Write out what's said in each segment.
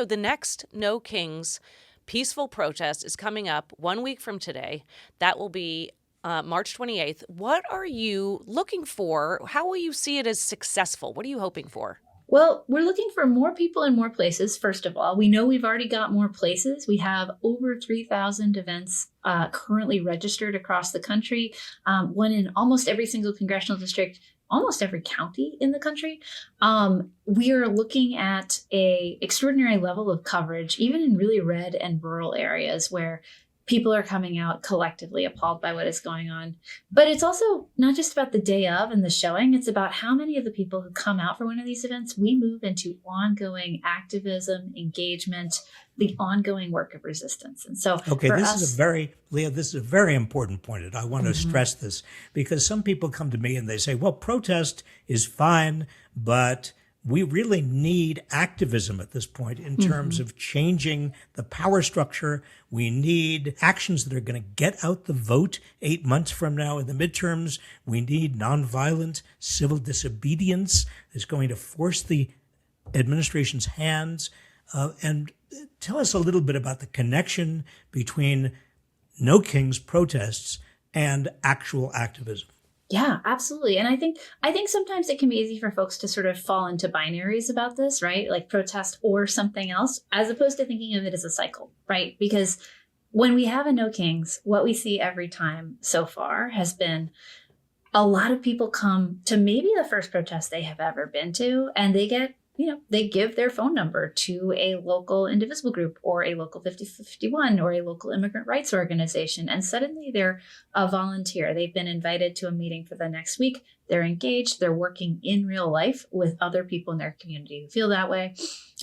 So the next No Kings peaceful protest is coming up 1 week from today. That will be March 28th. What are you looking for? How will you see it as successful? What are you hoping for? Well, we're looking for more people in more places, first of all. We know we've already got more places. We have over 3,000 events currently registered across the country, one in almost every single congressional district, almost every county in the country. We are looking at a extraordinary level of coverage, even in really red and rural areas where people are coming out collectively appalled by what is going on. But it's also not just about the day of and the showing. It's about how many of the people who come out for one of these events, we move into ongoing activism, engagement, the ongoing work of resistance. And so Okay, for this us, is a very, Leah, this is a very important point. And I want to stress this because some people come to me and they say, well, protest is fine, but we really need activism at this point in terms of changing the power structure. We need actions that are going to get out the vote 8 months from now in the midterms. We need nonviolent civil disobedience that's going to force the administration's hands. And tell us a little bit about the connection between No Kings protests and actual activism. yeah, absolutely. And I think sometimes it can be easy for folks to sort of fall into binaries about this, right? Like protest or something else, as opposed to thinking of it as a cycle, right? Because when we have a No Kings, what we see every time so far has been a lot of people come to maybe the first protest they have ever been to, and they get, they give their phone number to a local Indivisible group or a local 5051 or a local immigrant rights organization. And suddenly they're a volunteer. They've been invited to a meeting for the next week. They're engaged. They're working in real life with other people in their community who feel that way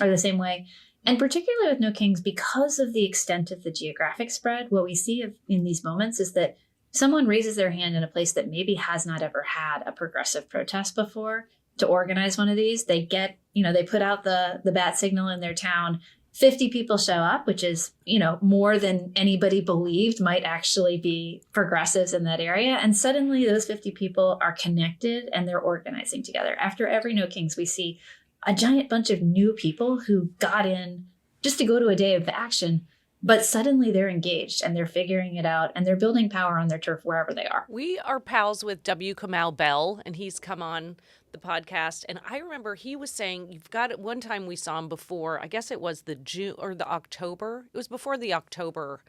or the same way. And particularly with No Kings, because of the extent of the geographic spread, what we see in these moments is that someone raises their hand in a place that maybe has not ever had a progressive protest before to organize one of these. They get, they put out the bat signal in their town. 50 people show up, which is, more than anybody believed might actually be progressives in that area. And suddenly those 50 people are connected and they're organizing together. After every No Kings, we see a giant bunch of new people who got in just to go to a day of action. But suddenly they're engaged and they're figuring it out and they're building power on their turf wherever they are. We are pals with W. Kamau Bell, and he's come on the podcast. And I remember he was saying, you've got it. One time we saw him before, I guess it was the June or the October. It was before the October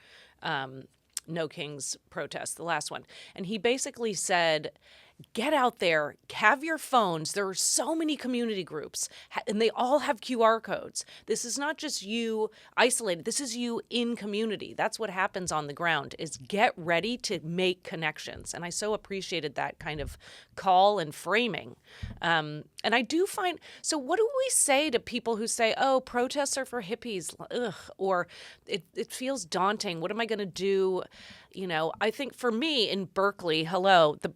No Kings protest, the last one. And he basically said, get out there, have your phones. There are so many community groups, and they all have QR codes. This is not just you isolated. This is you in community. That's what happens on the ground, is get ready to make connections. And I so appreciated that kind of call and framing. And I do find, so what do we say to people who say, oh, protests are for hippies, ugh, or it feels daunting. What am I going to do? I think for me in Berkeley,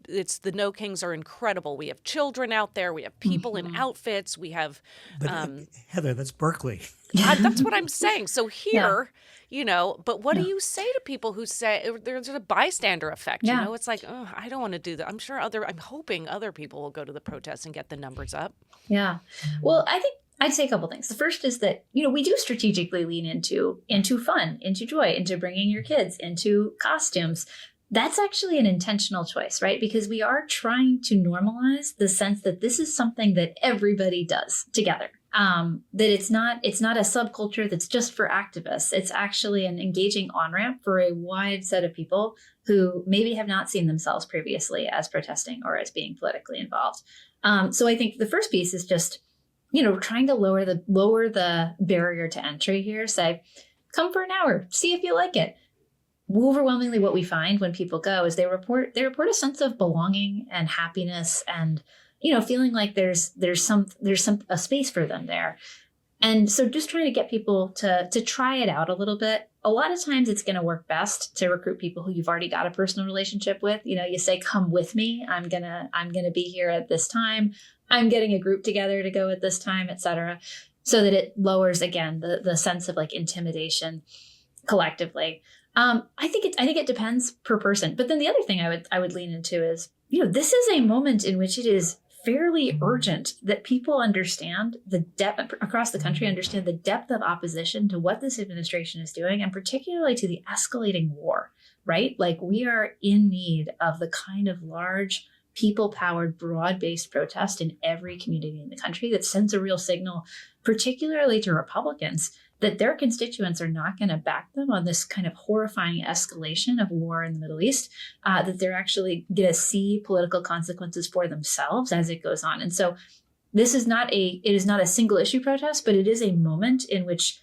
it's the No Kings are incredible. We have children out there. We have people in outfits. We have. But Heather, that's Berkeley. That's what I'm saying. So here, but what do you say to people who say there's a bystander effect? Yeah. It's like, oh, I don't want to do that. I'm hoping other people will go to the protests and get the numbers up. Yeah. Well, I think I'd say a couple things. The first is that, we do strategically lean into fun, into joy, into bringing your kids, into costumes. That's actually an intentional choice, right? Because we are trying to normalize the sense that this is something that everybody does together. That it's not a subculture that's just for activists. It's actually an engaging on-ramp for a wide set of people who maybe have not seen themselves previously as protesting or as being politically involved. So I think the first piece is just, trying to lower the barrier to entry here. Say, come for an hour, see if you like it. Overwhelmingly, what we find when people go is they report a sense of belonging and happiness, and feeling like there's a space for them there. And so just trying to get people to try it out a little bit. A lot of times it's going to work best to recruit people who you've already got a personal relationship with. You say, come with me. I'm going to be here at this time. I'm getting a group together to go at this time, et cetera, so that it lowers, again, the sense of like intimidation collectively. I think it depends per person. But then the other thing I would lean into is, this is a moment in which it is fairly urgent that people understand the depth across the country, understand the depth of opposition to what this administration is doing, and particularly to the escalating war, right? Like, we are in need of the kind of large, people-powered, broad-based protest in every community in the country that sends a real signal, particularly to Republicans, that their constituents are not going to back them on this kind of horrifying escalation of war in the Middle East, that they're actually going to see political consequences for themselves as it goes on. And so it is not a single issue protest, but it is a moment in which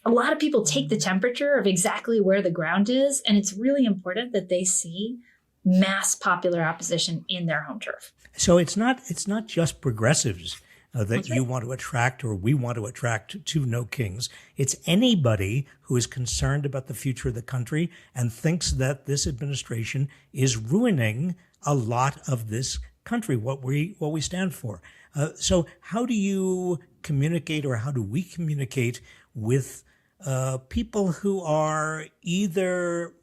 a lot of people take the temperature of exactly where the ground is. And it's really important that they see mass popular opposition in their home turf. So it's not just progressives that That's right. you want to attract, or we want to attract to No Kings. It's anybody who is concerned about the future of the country and thinks that this administration is ruining a lot of this country, what we stand for. So how do you communicate, or how do we communicate with people who are either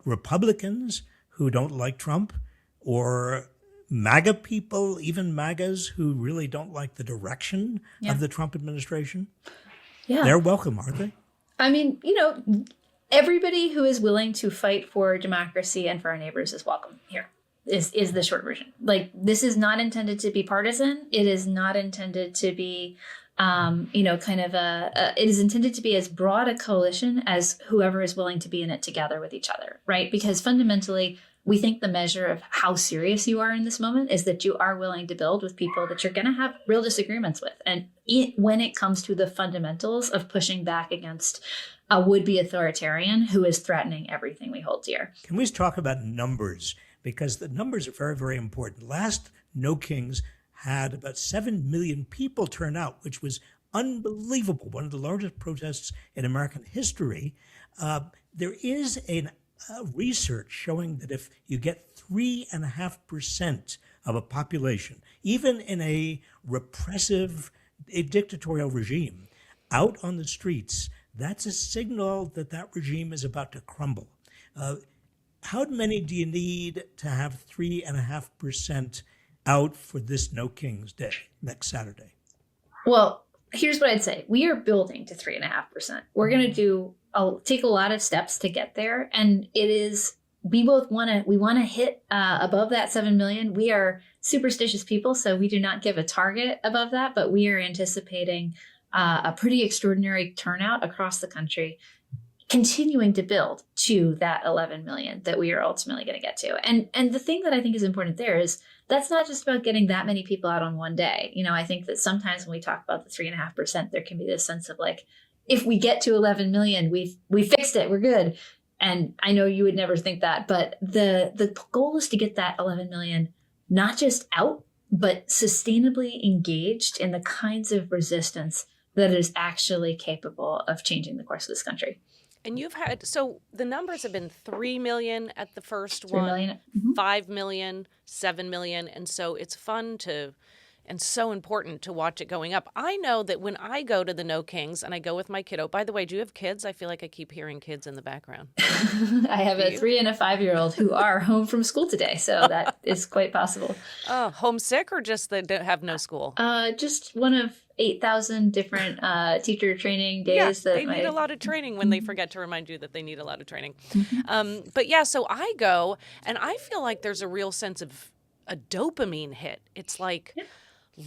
Republicans who don't like Trump, or MAGA people, even MAGAs, who really don't like the direction of the Trump administration? Yeah. They're welcome, aren't they? I mean, everybody who is willing to fight for democracy and for our neighbors is welcome here, is the short version. Like, this is not intended to be partisan. It is not intended to be, it is intended to be as broad a coalition as whoever is willing to be in it together with each other, right? Because fundamentally, we think the measure of how serious you are in this moment is that you are willing to build with people that you're going to have real disagreements with. And when it comes to the fundamentals of pushing back against a would-be authoritarian who is threatening everything we hold dear. Can we talk about numbers? Because the numbers are very, very important. Last No Kings had about 7 million people turn out, which was unbelievable, one of the largest protests in American history. There is research showing that if you get 3.5% of a population, even in a dictatorial regime, out on the streets, that's a signal that that regime is about to crumble. How many do you need to have 3.5% out for this No Kings Day next Saturday? Well, here's what I'd say. We are building to 3.5%. We're going to take a lot of steps to get there. And we want to hit above that 7 million. We are superstitious people, so we do not give a target above that, but we are anticipating a pretty extraordinary turnout across the country, continuing to build to that 11 million that we are ultimately going to get to. And the thing that I think is important there is that's not just about getting that many people out on one day. I think that sometimes when we talk about the 3.5%, there can be this sense of like, if we get to 11 million, we fixed it, we're good. And I know you would never think that, but the goal is to get that 11 million, not just out, but sustainably engaged in the kinds of resistance that is actually capable of changing the course of this country. And so the numbers have been 3 million at the first 3 one, million. Mm-hmm. 5 million, 7 million. And so it's fun and so important to watch it going up. I know that when I go to the No Kings and I go with my kiddo, by the way, do you have kids? I feel like I keep hearing kids in the background. I have a 3 and a 5-year-old who are home from school today. So that is quite possible. Oh, homesick, or just that don't have no school? Just one of 8,000 different teacher training days. Yeah, they need a lot of training when they forget to remind you that they need a lot of training. But yeah, so I go and I feel like there's a real sense of a dopamine hit. It's like,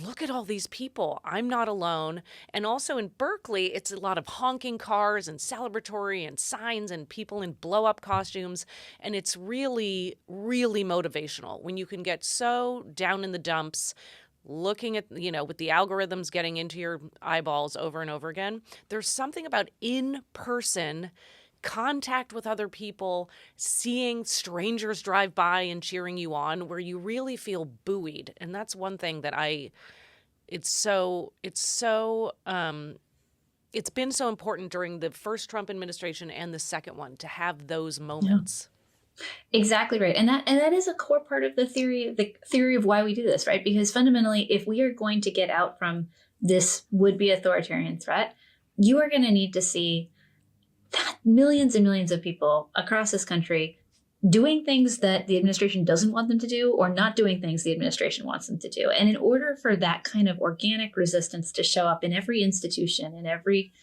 look at all these people. I'm not alone. And also in Berkeley, it's a lot of honking cars and celebratory and signs and people in blow-up costumes. And it's really, really motivational when you can get so down in the dumps, looking at, with the algorithms getting into your eyeballs over and over again. There's something about in-person contact with other people, seeing strangers drive by and cheering you on, where you really feel buoyed. And that's one thing that it's been so important during the first Trump administration and the second one to have those moments. Yeah. Exactly right. And that is a core part of the theory of why we do this, right? Because fundamentally, if we are going to get out from this would-be authoritarian threat, you are going to need to see millions and millions of people across this country doing things that the administration doesn't want them to do or not doing things the administration wants them to do. And in order for that kind of organic resistance to show up in every institution, in every,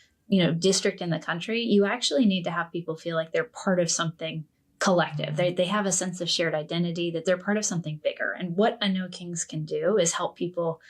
district in the country, you actually need to have people feel like they're part of something collective. They have a sense of shared identity, that they're part of something bigger. And what I know Kings can do is help people,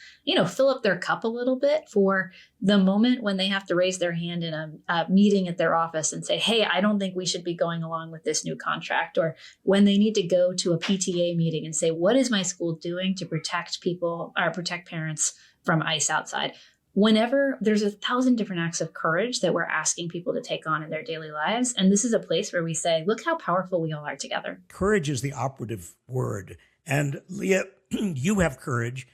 fill up their cup a little bit for the moment when they have to raise their hand in a meeting at their office and say, hey, I don't think we should be going along with this new contract. Or when they need to go to a PTA meeting and say, what is my school doing to protect people or protect parents from ICE outside? Whenever there's 1,000 different acts of courage that we're asking people to take on in their daily lives. And this is a place where we say, look how powerful we all are together. Courage is the operative word. And Leah, you have courage.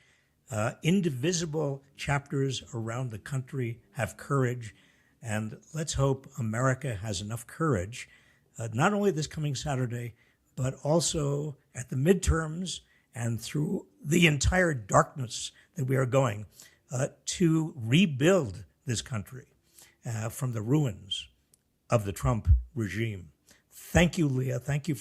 Indivisible chapters around the country have courage. And let's hope America has enough courage, not only this coming Saturday, but also at the midterms and through the entire darkness that we are going, to rebuild this country from the ruins of the Trump regime. Thank you, Leah. Thank you